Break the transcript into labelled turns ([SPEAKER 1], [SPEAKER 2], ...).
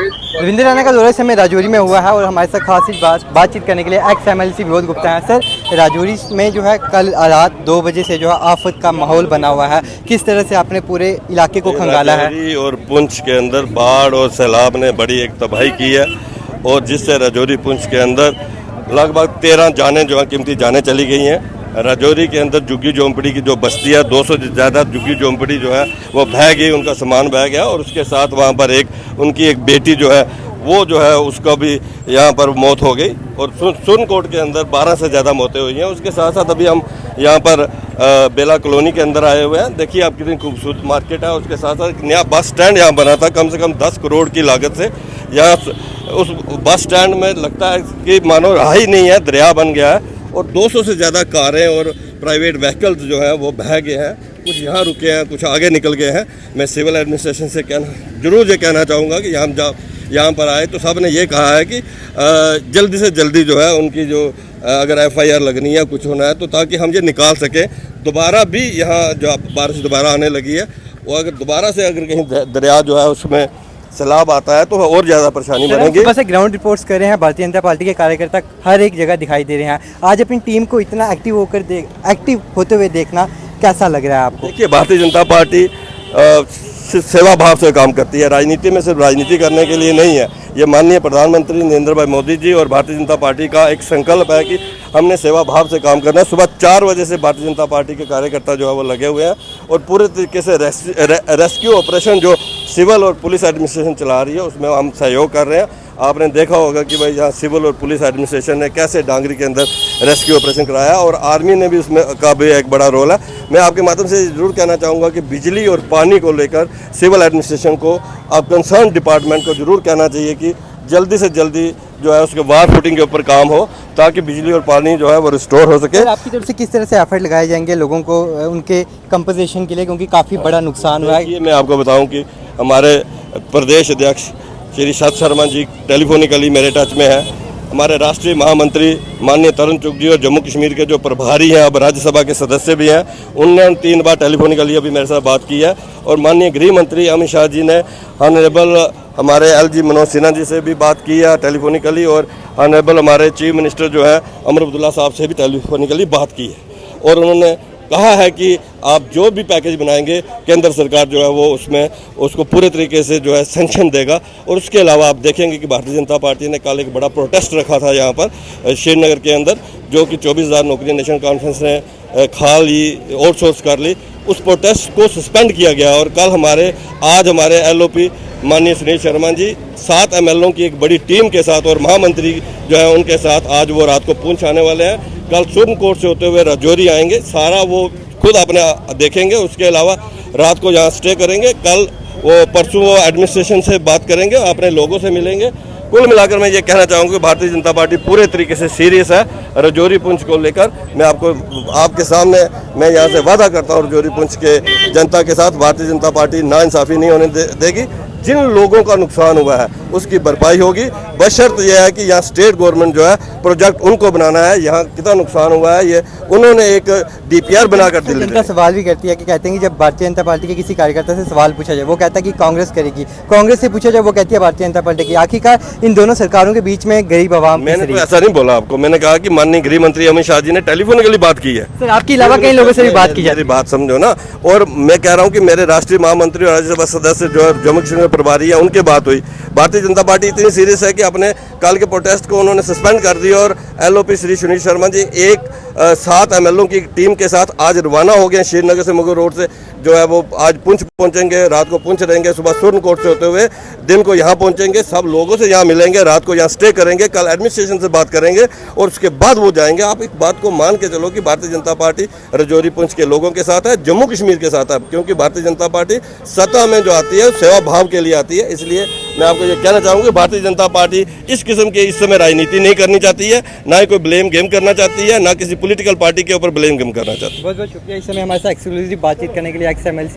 [SPEAKER 1] रविंद्र राणा का दौरा इस समय राजौरी में हुआ है और हमारे साथ खास बातचीत करने के लिए एक्स MLC विनोद गुप्ता हैं। सर, राजौरी में जो है कल रात 2 बजे से जो है आफत का माहौल बना हुआ है, किस तरह से आपने पूरे इलाके को खंगाला है?
[SPEAKER 2] राजौरी और पुंछ के अंदर बाढ़ और सैलाब ने बड़ी एक तबाही की है और जिससे राजौरी पुंछ के अंदर लगभग 13 जानें जो है कीमती जानें चली गई हैं। राजौरी के अंदर झुग्गी झोंपड़ी की जो बस्ती है 200 से ज़्यादा झुग्गी झोंपड़ी जो है वो बह गई, उनका सामान बह गया और उसके साथ वहाँ पर उनकी एक बेटी जो है वो जो है उसका भी यहाँ पर मौत हो गई और सुरनकोट के अंदर 12 से ज़्यादा मौतें हुई हैं। उसके साथ साथ अभी हम यहाँ पर बेला कॉलोनी के अंदर आए हुए हैं। देखिए आप कितनी खूबसूरत मार्केट है। उसके साथ साथ नया बस स्टैंड यहाँ बना था कम से कम 10 करोड़ की लागत से। यहाँ उस बस स्टैंड में लगता है कि मानो रहा ही नहीं है, दरिया बन गया है और 200 से ज़्यादा कारें और प्राइवेट व्हीकल्स जो है वो बह गए हैं। कुछ यहाँ रुके हैं, कुछ आगे निकल गए हैं। मैं सिविल एडमिनिस्ट्रेशन से जरूर ये कहना चाहूँगा कि यहाँ पर आए तो सब ने ये कहा है कि जल्दी से जल्दी जो है उनकी जो अगर FIR लगनी है कुछ होना है तो ताकि हम ये निकाल सकें। दोबारा भी यहाँ जो बारिश दोबारा आने लगी है वो अगर दोबारा से अगर कहीं दरिया जो है उसमें सैलाब आता है तो और ज़्यादा परेशानी बनेगी।
[SPEAKER 1] बस ग्राउंड रिपोर्ट्स कर रहे हैं, भारतीय जनता पार्टी के कार्यकर्ता हर एक जगह दिखाई दे रहे हैं। आज अपनी टीम को इतना एक्टिव होते हुए देखना कैसा लग रहा है आपको?
[SPEAKER 2] देखिए, भारतीय जनता पार्टी सेवा भाव से काम करती है। राजनीति में सिर्फ राजनीति करने के लिए नहीं है। ये माननीय प्रधानमंत्री नरेंद्र भाई मोदी जी और भारतीय जनता पार्टी का एक संकल्प है कि हमने सेवा भाव से काम करना है। सुबह 4 बजे से भारतीय जनता पार्टी के कार्यकर्ता जो है वो लगे हुए हैं और पूरे तरीके से रेस्क्यू ऑपरेशन जो सिविल और पुलिस एडमिनिस्ट्रेशन चला रही है उसमें हम सहयोग कर रहे हैं। आपने देखा होगा कि भाई यहाँ सिविल और पुलिस एडमिनिस्ट्रेशन ने कैसे डांगरी के अंदर रेस्क्यू ऑपरेशन कराया और आर्मी ने भी उसमें का भी एक बड़ा रोल है। मैं आपके माध्यम से जरूर कहना चाहूँगा कि बिजली और पानी को लेकर सिविल एडमिनिस्ट्रेशन को अब कंसर्न डिपार्टमेंट को जरूर कहना चाहिए कि जल्दी से जल्दी जो है उसके वार फुटिंग के ऊपर काम हो ताकि बिजली और पानी जो है वो रिस्टोर हो सके।
[SPEAKER 1] आपकी तरफ से किस तरह से एफर्ट लगाए जाएंगे लोगों को उनके कंपनसेशन के लिए, क्योंकि काफ़ी बड़ा नुकसान हुआ है?
[SPEAKER 2] ये मैं आपको बताऊं कि हमारे प्रदेश अध्यक्ष श्री सत शर्मा जी टेलीफोनिकली मेरे टच में है। हमारे राष्ट्रीय महामंत्री माननीय तरुण चुग जी और जम्मू कश्मीर के जो प्रभारी हैं, अब राज्यसभा के सदस्य भी हैं, उनने 3 बार टेलीफोनिकली अभी मेरे साथ बात की है और माननीय गृह मंत्री अमित शाह जी ने ऑनरेबल हमारे LG मनोज सिन्हा जी से भी बात की है टेलीफोनिकली और ऑनरेबल हमारे चीफ मिनिस्टर जो है अमर अब्दुल्ला साहब से भी टेलीफोनिकली बात की है और उन्होंने कहा है कि आप जो भी पैकेज बनाएंगे केंद्र सरकार जो है वो उसमें उसको पूरे तरीके से जो है सैंक्शन देगा। और उसके अलावा आप देखेंगे कि भारतीय जनता पार्टी ने कल एक बड़ा प्रोटेस्ट रखा था यहाँ पर श्रीनगर के अंदर, जो कि 24,000 नौकरियां नेशनल कॉन्फ्रेंस ने खा ली, आउटसोर्स कर ली। उस प्रोटेस्ट को सस्पेंड किया गया और कल आज हमारे LOP माननीय सुनील शर्मा जी 7 MLOं की एक बड़ी टीम के साथ और महामंत्री जो है उनके साथ आज वो रात को पुंछ आने वाले हैं। कल सुरनकोट से होते हुए राजौरी आएंगे, सारा वो खुद अपने देखेंगे। उसके अलावा रात को यहाँ स्टे करेंगे। कल परसों वो एडमिनिस्ट्रेशन से बात करेंगे, अपने लोगों से मिलेंगे। कुल मिलाकर मैं ये कहना चाहूँगा कि भारतीय जनता पार्टी पूरे तरीके से सीरियस है राजौरी पुंछ को लेकर। मैं आपके सामने मैं यहाँ से वादा करता हूँ राजौरी पुंछ के जनता के साथ भारतीय जनता पार्टी नाइंसाफ़ी नहीं होने देगी। जिन लोगों का नुकसान हुआ है उसकी भरपाई होगी, बशर्त यह है कि यहाँ स्टेट गवर्नमेंट जो है प्रोजेक्ट उनको बनाना है। यहाँ कितना नुकसान हुआ है ये उन्होंने एक DPR बनाकर दिल्ली
[SPEAKER 1] जनता सवाल भी करती है कि कहते हैं कि जब भारतीय जनता पार्टी के किसी कार्यकर्ता से सवाल पूछा जाए वो कहता है कि कांग्रेस करेगी, कांग्रेस से पूछा जाए वो कहती है भारतीय जनता पार्टी की। आखिरकार इन दोनों सरकारों के बीच में गरीब आवाम।
[SPEAKER 2] मैंने तो ऐसा नहीं बोला आपको, मैंने कहा कि माननीय गृह मंत्री अमित शाह जी ने टेलीफोनिकली बात की है।
[SPEAKER 1] सर, आपके अलावा कई लोगों से भी बात की जाती है,
[SPEAKER 2] बात समझो ना। और मैं कह रहा हूँ कि मेरे राष्ट्रीय महामंत्री और राज्यसभा सदस्य जो जम्मू कश्मीर प्रभारी है उनके बात हुई। भारतीय जनता पार्टी इतनी सीरियस है कि अपने कल के प्रोटेस्ट को उन्होंने सस्पेंड कर दिया और LOP श्री सुनील शर्मा जी 7 MLOं की टीम के साथ आज रवाना हो गए श्रीनगर से। मुगल रोड से जो है वो आज पुंछ पहुंचेंगे, रात को पुंछ रहेंगे, सुबह सुरनकोट से होते हुए दिन को यहाँ पहुंचेंगे। सब लोगों से यहाँ मिलेंगे, रात को यहाँ स्टे करेंगे, कल एडमिनिस्ट्रेशन से बात करेंगे और उसके बाद वो जाएंगे। आप एक बात को मान के चलो कि भारतीय जनता पार्टी राजौरी पुंछ के लोगों के साथ है, जम्मू कश्मीर के साथ है, क्योंकि भारतीय जनता पार्टी सत्ता में जो आती है सेवा भाव के लिए आती है। इसलिए मैं आपको ये कहना चाहूँगा भारतीय जनता पार्टी इस किस्म की इस समय राजनीति नहीं करनी चाहती है, ना ही कोई ब्लेम गेम करना चाहती है, ना किसी पॉलिटिकल पार्टी के ऊपर ब्लेम गेम करना चाहती है।
[SPEAKER 1] बहुत बहुत शुक्रिया इस समय हमारे साथ एक्सक्लूसिव बातचीत करने के लिए एक्स MLC